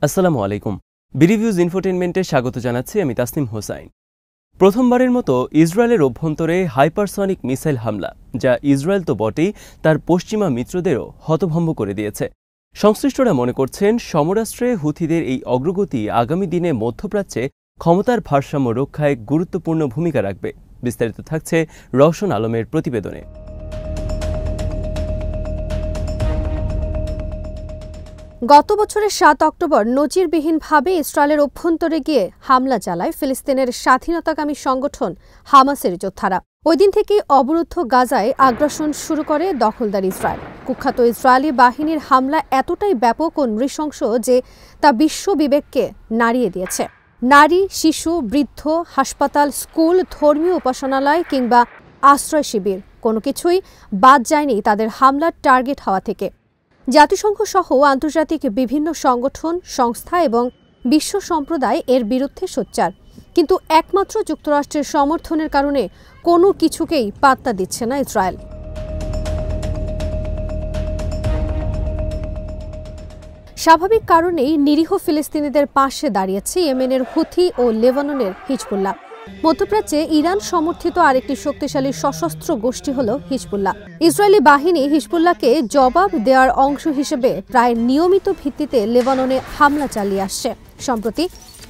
আসসালামু আলাইকুম। বিরিভিউজ ইনফোটেইনমেন্টে স্বাগত জানাচ্ছি আমি তাসনিম হোসাইন। প্রথমবারের মতো ইসরায়েলের অভ্যন্তরে হাইপারসনিক মিসাইল হামলা, যা ইসরায়েল তো বটেই, তার পশ্চিমা মিত্রদেরও হতভম্ব করে দিয়েছে। সংশ্লিষ্টরা মনে করছেন সমরাষ্ট্রে হুথিদের এই অগ্রগতি আগামী দিনে মধ্যপ্রাচ্যে ক্ষমতার ভারসাম্য রক্ষায় গুরুত্বপূর্ণ ভূমিকা রাখবে। বিস্তারিত থাকছে রওশন আলমের প্রতিবেদনে। গত বছরের ৭ অক্টোবর নজিরবিহীনভাবে ইসরায়েলের অভ্যন্তরে গিয়ে হামলা চালায় ফিলিস্তিনের স্বাধীনতাকামী সংগঠন হামাসের যোদ্ধারা। ওই দিন থেকেই অবরুদ্ধ গাজায় আগ্রাসন শুরু করে দখলদার ইসরায়েল। কুখ্যাত ইসরায়েলি বাহিনীর হামলা এতটাই ব্যাপক ও নৃশংস যে তা বিশ্ব বিবেককে নাড়িয়ে দিয়েছে। নারী, শিশু, বৃদ্ধ, হাসপাতাল, স্কুল, ধর্মীয় উপাসনালয় কিংবা আশ্রয় শিবির কোনো কিছুই বাদ যায়নি তাদের হামলার টার্গেট হওয়া থেকে। জাতিসংঘ সহ আন্তর্জাতিক বিভিন্ন সংগঠন, সংস্থা এবং বিশ্ব সম্প্রদায় এর বিরুদ্ধে সোচ্চার, কিন্তু একমাত্র যুক্তরাষ্ট্রের সমর্থনের কারণে কোনো কিছুকেই পাত্তা দিচ্ছে না ইসরায়েল। স্বাভাবিক কারণেই নিরীহ ফিলিস্তিনিদের পাশে দাঁড়িয়েছে ইয়েমেনের হুথি ও লেবাননের হিজবুল্লাহ। মধ্যপ্রাচ্যে ইরান সমর্থিত আরেকটি শক্তিশালী সশস্ত্র গোষ্ঠী হল হিজবুল্লাহ। ইসরায়েলি বাহিনী হিজবুল্লাহকে জবাব দেওয়ার অংশ হিসেবে প্রায় নিয়মিত ভিত্তিতে লেবাননে হামলা চালিয়ে আসছে। সম্প্রতি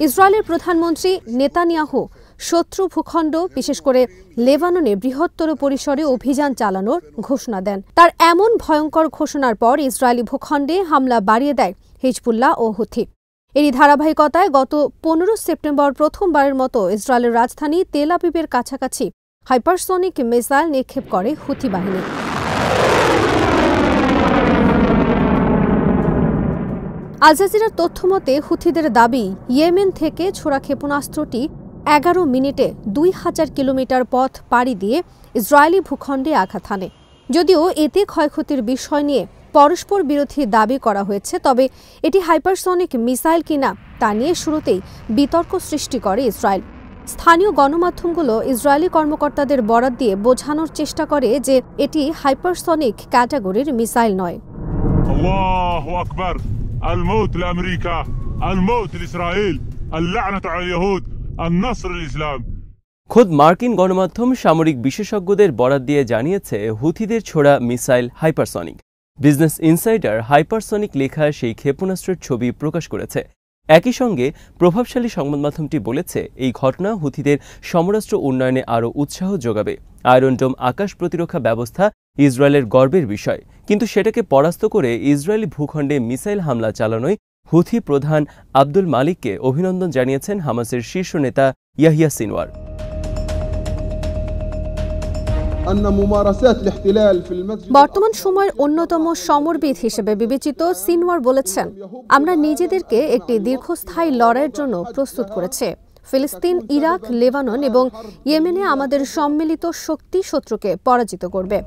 ইসরায়েলের প্রধানমন্ত্রী নেতানিয়াহু শত্রু ভূখণ্ড, বিশেষ করে লেবাননে বৃহত্তর পরিসরে অভিযান চালানোর ঘোষণা দেন। তার এমন ভয়ঙ্কর ঘোষণার পর ইসরায়েলি ভূখণ্ডে হামলা বাড়িয়ে দেয় হিজবুল্লাহ ও হুথি। এরই ধারাবাহিকতায় গত 15 সেপ্টেম্বর প্রথমবারের মতো ইসরায়েলের রাজধানী তেল আবিবের কাছাকাছি হাইপারসনিক মিসাইল নিক্ষেপ করে হুথি বাহিনী। আল জাজিরার তথ্যমতে হুথিদের দাবি, ইয়েমেন থেকে ছোড়া ক্ষেপণাস্ত্রটি 11 মিনিটে 2000 কিলোমিটার পথ পাড়ি দিয়ে ইসরায়েলি ভূখণ্ডে আঘাত হানে। যদিও এতে ক্ষয়ক্ষতির বিষয় নিয়ে পরস্পর বিরোধী দাবি করা হয়েছে, তবে এটি হাইপারসনিক মিসাইল কিনা তা নিয়ে শুরুতেই বিতর্ক সৃষ্টি করে ইসরায়েল। স্থানীয় গণমাধ্যমগুলো ইসরায়েলি কর্মকর্তাদের বরাত দিয়ে বোঝানোর চেষ্টা করে যে এটি হাইপারসনিক ক্যাটাগরির মিসাইল নয়। আল্লাহু আকবার, আল মাউত লিআমেরিকা, আল মাউত লিইসরায়েল, আল লা'নাতু আলাল ইয়াহুদ, আন নাসর লিল ইসলাম। খোদ মার্কিন গণমাধ্যম সামরিক বিশেষজ্ঞদের বরাত দিয়ে জানিয়েছে হুথিদের ছোড়া missile hypersonic. Business insider hypersonic লেখা সেই ক্ষেপণাস্ত্রের ছবি প্রকাশ করেছে। একই সঙ্গে প্রভাবশালী সংবাদমাধ্যমটি বলেছে, এই ঘটনা হুথিদের সমরাস্ত্র উন্নয়নে আরও উৎসাহ যোগাবে। আয়রন ডোম আকাশ প্রতিরক্ষা ব্যবস্থা ইসরায়েলের গর্বের বিষয়, কিন্তু সেটাকে পরাস্ত করে ইসরায়েলি ভূখণ্ডে মিসাইল হামলা চালানোয় হুথি প্রধান আব্দুল মালিককে অভিনন্দন জানিয়েছেন হামাসের শীর্ষ নেতা ইয়াহিয়া সিনওয়ার। বর্তমান সময়ের অন্যতম সমরবিদ হিসেবে বিবেচিত সিনওয়ার বলেছেন, আমরা নিজেদেরকে একটি দীর্ঘস্থায়ী লড়াইয়ের জন্য প্রস্তুত করেছে। ফিলিস্তিন, ইরাক, লেবানন এবং ইয়েমেনে আমাদের সম্মিলিত শক্তি শত্রুকে পরাজিত করবে।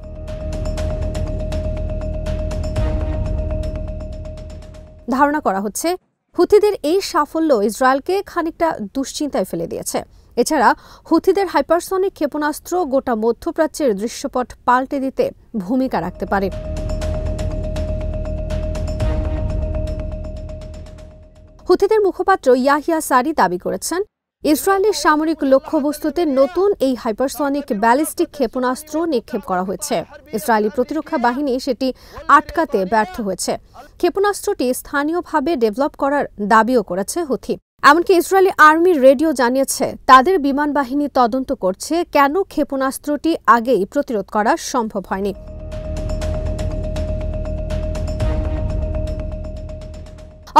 ধারণা করা হচ্ছে হুথিদের এই সাফল্য ইসরায়েলকে খানিকটা দুশ্চিন্তায় ফেলে দিয়েছে। এছাড়া হুথিদের হাইপারসনিক ক্ষেপণাস্ত্র গোটা মধ্যপ্রাচ্যের দৃশ্যপট পাল্টে দিতে ভূমিকা রাখতে পারে। হুথিদের মুখপাত্র ইয়াহিয়া সারি দাবি করেছেন, ইসরায়েলের সামরিক লক্ষ্যবস্তুতে নতুন এই হাইপারসনিক ব্যালিস্টিক ক্ষেপণাস্ত্র নিক্ষেপ করা হয়েছে। ইসরায়েলি প্রতিরক্ষা বাহিনী সেটি আটকাতে ব্যর্থ হয়েছে। ক্ষেপণাস্ত্রটি স্থানীয়ভাবে ডেভেলপ করার দাবিও করেছে হুথি। এমনকি ইসরায়েলি আর্মির রেডিও জানিয়েছে, তাদের বিমান বাহিনী তদন্ত করছে কেন ক্ষেপণাস্ত্রটি আগেই প্রতিরোধ করা সম্ভব হয়নি।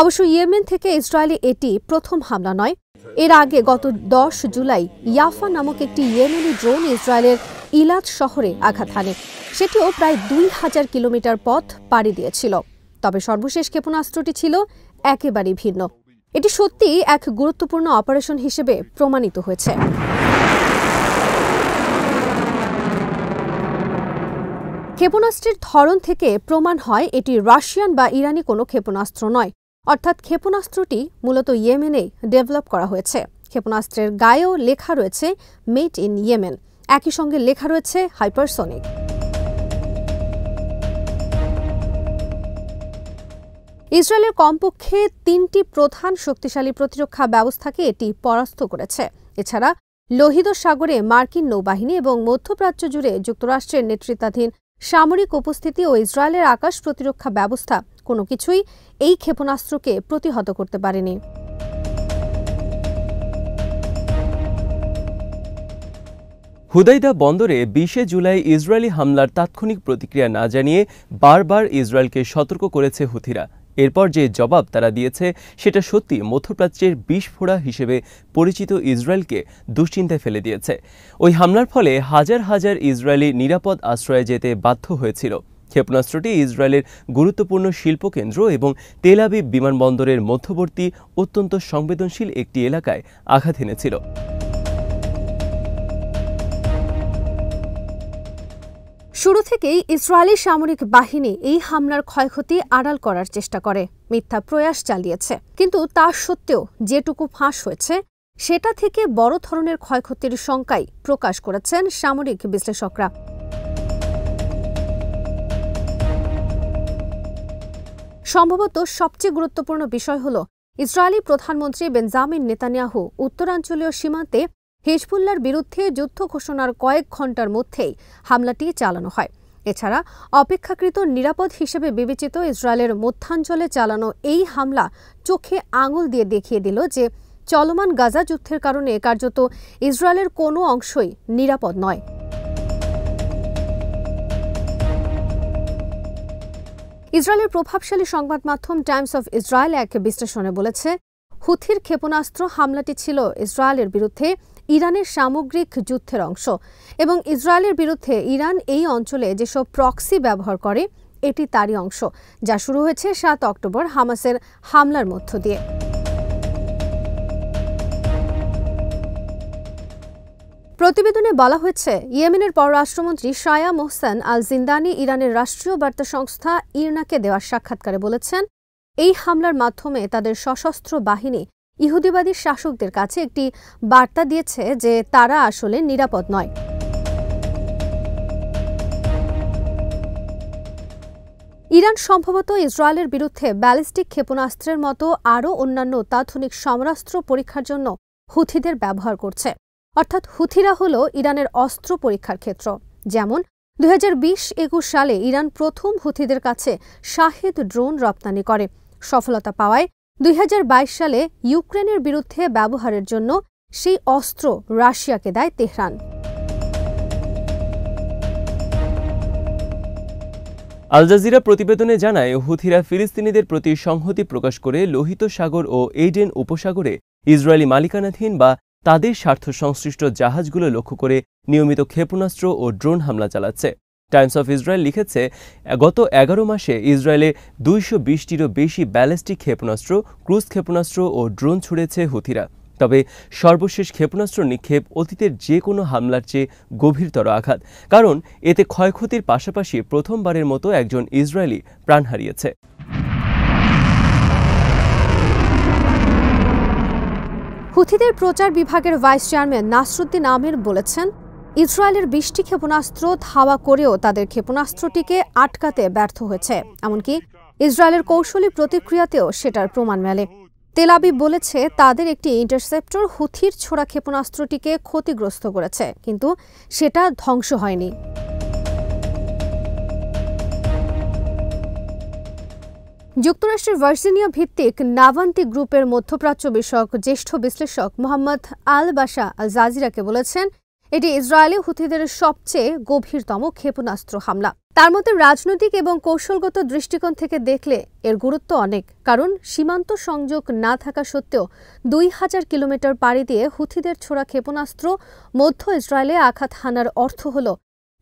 অবশ্য ইয়েমেন থেকে ইসরায়েলি এটি প্রথম হামলা নয়। এর আগে গত 10 জুলাই ইয়াফা নামক একটি ইয়েমেনি ড্রোন ইসরায়েলের ইলাদ শহরে আঘাত হানে। সেটিও প্রায় 2000 কিলোমিটার পথ পাড়ি দিয়েছিল। তবে সর্বশেষ ক্ষেপণাস্ত্রটি ছিল একেবারেই ভিন্ন। এটি সত্যিই এক গুরুত্বপূর্ণ অপারেশন হিসেবে প্রমাণিত হয়েছে। ক্ষেপণাস্ত্রের ধরন থেকে প্রমাণ হয় এটি রাশিয়ান বা ইরানি কোনো ক্ষেপণাস্ত্র নয়, অর্থাৎ ক্ষেপণাস্ত্রটি মূলত ইয়েমেনে ডেভেলপ করা হয়েছে। ক্ষেপণাস্ত্রের গায়েও লেখা রয়েছে মেড ইন ইয়েমেন, একই সঙ্গে লেখা রয়েছে হাইপারসনিক। ইসরায়েলের কমপক্ষে 3টি প্রধান শক্তিশালী প্রতিরক্ষা ব্যবস্থাকে এটি পরাস্ত করেছে। এছাড়া লোহিত সাগরে মার্কিন নৌবাহিনী এবং মধ্যপ্রাচ্য জুড়ে যুক্তরাষ্ট্রের নেতৃত্বাধীন সামরিক উপস্থিতি ও ইসরায়েলের আকাশ প্রতিরক্ষা ব্যবস্থা কোনো কিছুই এই ক্ষেপণাস্ত্রকে প্রতিহত করতে পারেনি। হুদাইদা বন্দরে 20 জুলাই ইসরায়েলি হামলার তাৎক্ষণিক প্রতিক্রিয়া না জানিয়ে বারবার ইসরায়েলকে সতর্ক করেছে হুথিরা। এরপর যে জবাব তারা দিয়েছে সেটা সত্যি মধ্যপ্রাচ্যের বিস্ফোরা হিসেবে পরিচিত ইসরায়েলকে দুশ্চিন্তায় ফেলে দিয়েছে। ওই হামলার ফলে হাজার হাজার ইসরায়েলি নিরাপদ আশ্রয়ে যেতে বাধ্য হয়েছিল। ক্ষেপণাস্ত্রটি ইসরায়েলের গুরুত্বপূর্ণ শিল্পকেন্দ্র এবং তেল আবিব বিমানবন্দরের মধ্যবর্তী অত্যন্ত সংবেদনশীল একটি এলাকায় আঘাত এনেছিল। শুরু থেকেই ইসরায়েলি সামরিক বাহিনী এই হামলার ক্ষয়ক্ষতি আড়াল করার চেষ্টা করে, মিথ্যা প্রয়াস চালিয়েছে। কিন্তু তা সত্ত্বেও যেটুকু ফাঁস হয়েছে সেটা থেকে বড় ধরনের ক্ষয়ক্ষতির শঙ্কাই প্রকাশ করেছেন সামরিক বিশ্লেষকরা। সম্ভবত সবচেয়ে গুরুত্বপূর্ণ বিষয় হল ইসরায়েলি প্রধানমন্ত্রী বেঞ্জামিন নেতানিয়াহু উত্তরাঞ্চলীয় সীমান্তে হিজবুল্লাহর বিরুদ্ধে যুদ্ধ ঘোষণার কয়েক ঘণ্টার মধ্যেই হামলাটি চালানো হয়। এছাড়া অপেক্ষাকৃত নিরাপদ হিসেবে বিবেচিত ইসরায়েলের মধ্যাঞ্চলে চালানো এই হামলা চোখে আঙুল দিয়ে দেখিয়ে দিল যে চলমান গাজা যুদ্ধের কারণে কার্যত ইসরায়েলের কোনো অংশই নিরাপদ নয়। ইসরায়েলের প্রভাবশালী সংবাদ মাধ্যম টাইমস অফ ইসরায়েল এক বিশ্লেষণে বলেছে, হুথির ক্ষেপণাস্ত্র হামলাটি ছিল ইসরায়েলের বিরুদ্ধে ইরানের সামগ্রিক যুদ্ধের অংশ এবং ইসরায়েলের বিরুদ্ধে ইরান এই অঞ্চলে যেসব প্রক্সি ব্যবহার করে এটি তারই অংশ, যা শুরু হয়েছে 7 অক্টোবর হামাসের হামলার মধ্য দিয়ে। প্রতিবেদনে বলা হয়েছে, ইয়েমেনের পররাষ্ট্রমন্ত্রী শায়া মোহসেন আল জিন্দানি ইরানের রাষ্ট্রীয় বার্তা সংস্থা ইরনাকে দেওয়া সাক্ষাৎকারে বলেছেন, এই হামলার মাধ্যমে তাদের সশস্ত্র বাহিনী ইহুদিবাদী শাসকদের কাছে একটি বার্তা দিয়েছে যে তারা আসলে নিরাপদ নয়। ইরান সম্ভবত ইসরায়েলের বিরুদ্ধে ব্যালিস্টিক ক্ষেপণাস্ত্রের মতো আরও অন্যান্য অত্যাধুনিক সমরাস্ত্র পরীক্ষার জন্য হুথিদের ব্যবহার করছে। অর্থাৎ হুথিরা হল ইরানের অস্ত্র পরীক্ষার ক্ষেত্র। যেমন 2020-21 সালে ইরান প্রথম হুথিদের কাছে শাহেদ ড্রোন রপ্তানি করে। সফলতা পাওয়ায় 2022 সালে ইউক্রেনের বিরুদ্ধে ব্যবহারের জন্য সেই অস্ত্র রাশিয়াকে দেয় তেহরান। আল জাজিরা প্রতিবেদনে জানায়, হুথিরা ফিলিস্তিনিদের প্রতি সংহতি প্রকাশ করে লোহিত সাগর ও এইডেন উপসাগরে ইসরায়েলি মালিকানাধীন বা তাদের স্বার্থ সংশ্লিষ্ট জাহাজগুলো লক্ষ্য করে নিয়মিত ক্ষেপণাস্ত্র ও ড্রোন হামলা চালাচ্ছে। টাইমস অফ ইসরায়েল লিখেছে, গত 11 মাসে ইসরায়েলে 220টিরও বেশি ব্যালিস্টিক ক্ষেপণাস্ত্র, ক্রুজ ক্ষেপণাস্ত্র ও ড্রোন ছুড়েছে হুথিরা। তবে সর্বশেষ ক্ষেপণাস্ত্র নিক্ষেপ অতীতের যে কোনো হামলার চেয়ে গভীরতর আঘাত, কারণ এতে ক্ষয়ক্ষতির পাশাপাশি প্রথমবারের মতো একজন ইসরায়েলি প্রাণ হারিয়েছে। হুথিদের প্রচার বিভাগের ভাইস চেয়ারম্যান নাসরুদ্দিন আমির বলেছেন, ইসরায়েলের 20টি ক্ষেপণাস্ত্র ধাওয়া করেও তাদের ক্ষেপণাস্ত্রটিকে আটকাতে ব্যর্থ হয়েছে। এমনকি ইসরায়েলের কৌশলী প্রতিক্রিয়াতেও সেটার প্রমাণ মেলে। তেল আবিব বলেছে তাদের একটি ইন্টারসেপ্টর হুথির ছোড়া ক্ষেপণাস্ত্রটিকে ক্ষতিগ্রস্ত করেছে, কিন্তু সেটা ধ্বংস হয়নি। যুক্তরাষ্ট্রের ভার্জিনিয়া ভিত্তিক নাভান্তি গ্রুপের মধ্যপ্রাচ্য বিষয়ক জ্যেষ্ঠ বিশ্লেষক মোহাম্মদ আল বাশা আল জাজিরাকে বলেছেন, এটি ইসরায়েলি হুথিদের সবচেয়ে গভীরতম ক্ষেপণাস্ত্র হামলা। তার মধ্যে রাজনৈতিক এবং কৌশলগত দৃষ্টিকোণ থেকে দেখলে এর গুরুত্ব অনেক, কারণ সীমান্ত সংযোগ না থাকা সত্ত্বেও 2000 কিলোমিটার পাড়ি দিয়ে হুথিদের ছোড়া ক্ষেপণাস্ত্র মধ্য ইসরায়েলে আঘাত হানার অর্থ হল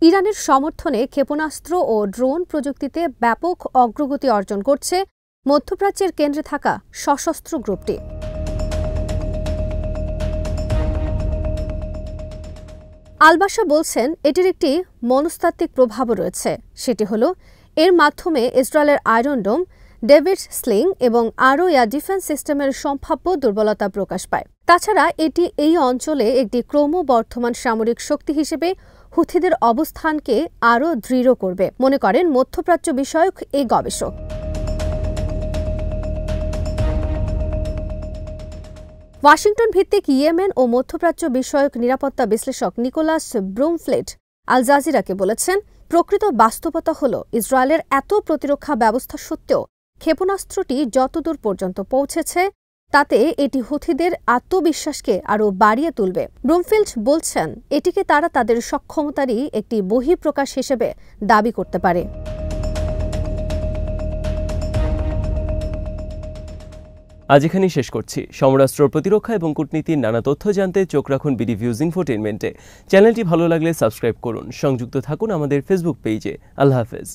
ইরানের সমর্থনে ক্ষেপণাস্ত্র ও ড্রোন প্রযুক্তিতে ব্যাপক অগ্রগতি অর্জন করছে মধ্যপ্রাচ্যের কেন্দ্রে থাকা সশস্ত্র গ্রুপটি। আলবাসা বলছেন, এটির একটি মনস্তাত্ত্বিক প্রভাবও রয়েছে। সেটি হল এর মাধ্যমে ইসরায়েলের আয়রন ডোম, ডেভিড স্লিং এবং আরও এয়ার ডিফেন্স সিস্টেমের সম্ভাব্য দুর্বলতা প্রকাশ পায়। তাছাড়া এটি এই অঞ্চলে একটি ক্রমবর্ধমান সামরিক শক্তি হিসেবে হুথিদের অবস্থানকে আরও দৃঢ় করবে, মনে করেন মধ্যপ্রাচ্য বিষয়ক এই গবেষক। ওয়াশিংটন ভিত্তিক ইয়েমেন ও মধ্যপ্রাচ্য বিষয়ক নিরাপত্তা বিশ্লেষক নিকোলাস ব্রুমফ্লেট আল জাজিরাকে বলেছেন, প্রকৃত বাস্তবতা হল ইসরায়েলের এত প্রতিরক্ষা ব্যবস্থা সত্ত্বেও ক্ষেপণাস্ত্রটি যতদূর পর্যন্ত পৌঁছেছে তাতে এটি হুথিদের আত্মবিশ্বাসকে আরও বাড়িয়ে তুলবে। ব্রুমফিল্ড বলছেন, এটিকে তারা তাদের সক্ষমতারই একটি বহিঃপ্রকাশ হিসেবে দাবি করতে পারে। আজ এখানেই শেষ করছি। সমরাষ্ট্র, প্রতিরক্ষা এবং কূটনীতির নানা তথ্য জানতে চোখ রাখুন বিডি ভিউজ ইনফোটেইনমেন্টে। চ্যানেলটি ভালো লাগলে সাবস্ক্রাইব করুন। সংযুক্ত থাকুন আমাদের ফেসবুক পেজে। আল্লাহ হাফেজ।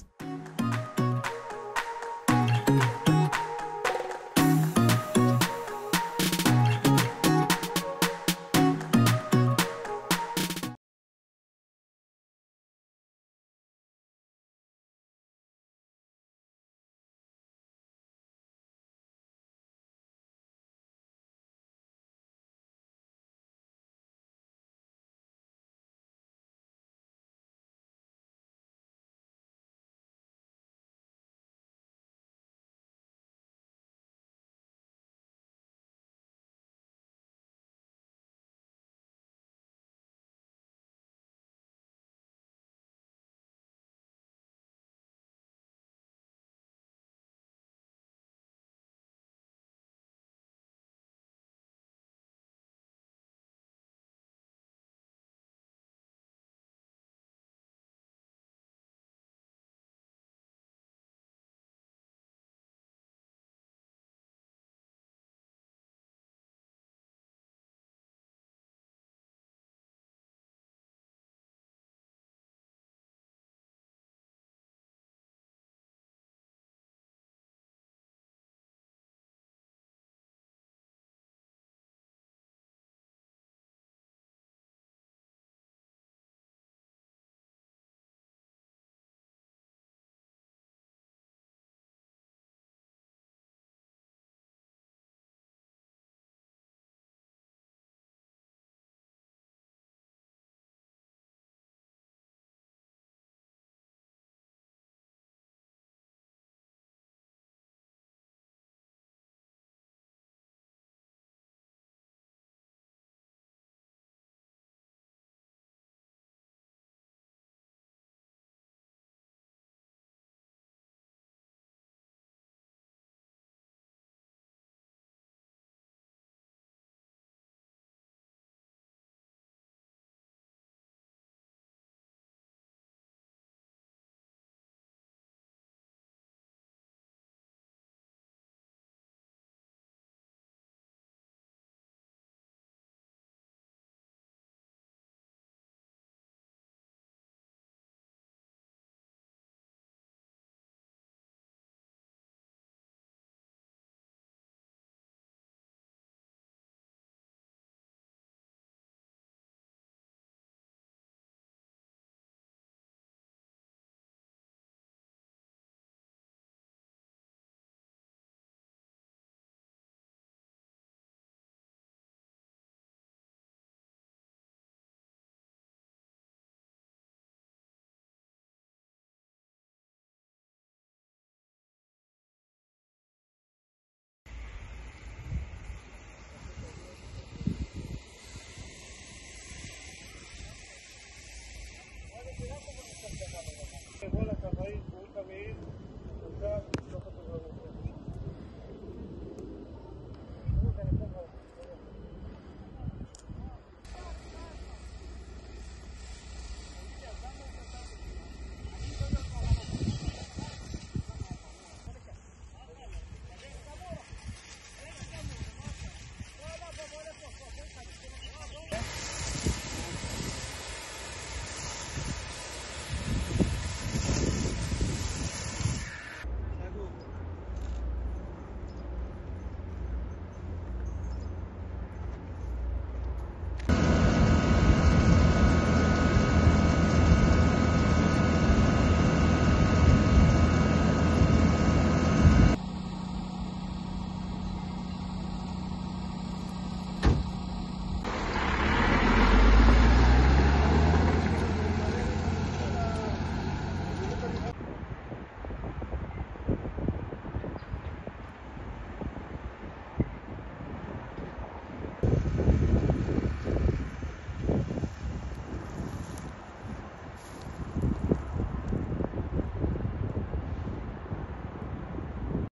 बोला था भाई, स्कूल का भी